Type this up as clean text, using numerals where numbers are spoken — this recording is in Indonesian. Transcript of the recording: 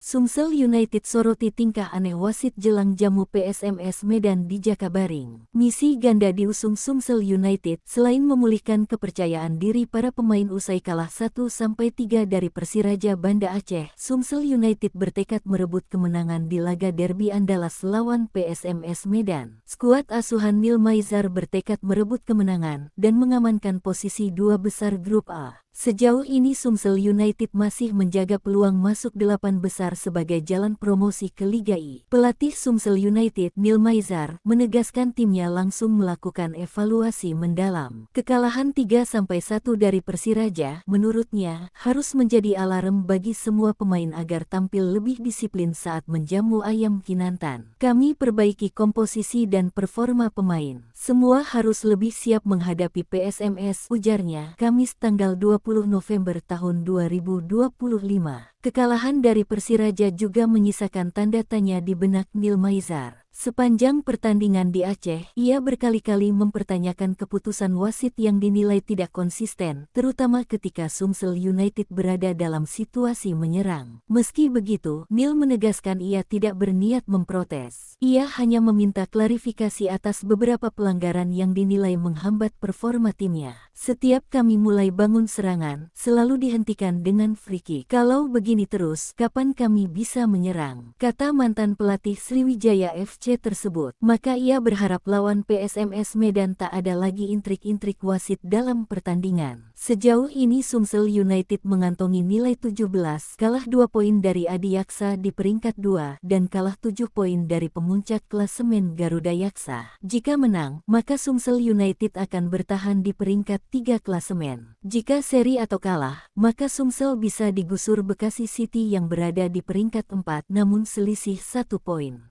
Sumsel United soroti tingkah aneh wasit jelang jamu PSMS Medan di Jakabaring. Misi ganda diusung Sumsel United selain memulihkan kepercayaan diri para pemain usai kalah 1-3 dari Persiraja Banda Aceh. Sumsel United bertekad merebut kemenangan di laga derby Andalas lawan PSMS Medan. Skuad asuhan Nil Maizar bertekad merebut kemenangan dan mengamankan posisi 2 besar grup A. Sejauh ini Sumsel United masih menjaga peluang masuk 8 besar sebagai jalan promosi ke Liga I. Pelatih Sumsel United, Nil Maizar, menegaskan timnya langsung melakukan evaluasi mendalam. Kekalahan 3-1 dari Persiraja, menurutnya, harus menjadi alarm bagi semua pemain agar tampil lebih disiplin saat menjamu Ayam Kinantan. Kami perbaiki komposisi dan performa pemain. Semua harus lebih siap menghadapi PSMS, ujarnya, Kamis tanggal 20 November tahun 2025. Kekalahan dari Persiraja juga menyisakan tanda tanya di benak Nil Maizar. Sepanjang pertandingan di Aceh, ia berkali-kali mempertanyakan keputusan wasit yang dinilai tidak konsisten, terutama ketika Sumsel United berada dalam situasi menyerang. Meski begitu, Nil menegaskan ia tidak berniat memprotes. Ia hanya meminta klarifikasi atas beberapa pelanggaran yang dinilai menghambat performa timnya. Setiap kami mulai bangun serangan, selalu dihentikan dengan free kick. Kalau begini terus, kapan kami bisa menyerang? Kata mantan pelatih Sriwijaya FC tersebut. Maka ia berharap lawan PSMS Medan tak ada lagi intrik-intrik wasit dalam pertandingan. Sejauh ini Sumsel United mengantongi nilai 17, kalah 2 poin dari Adiaksa di peringkat 2, dan kalah 7 poin dari pemuncak klasemen Garuda Yaksa. Jika menang, maka Sumsel United akan bertahan di peringkat 3 klasemen. Jika seri atau kalah, maka Sumsel bisa digusur Bekasi City yang berada di peringkat 4 namun selisih 1 poin.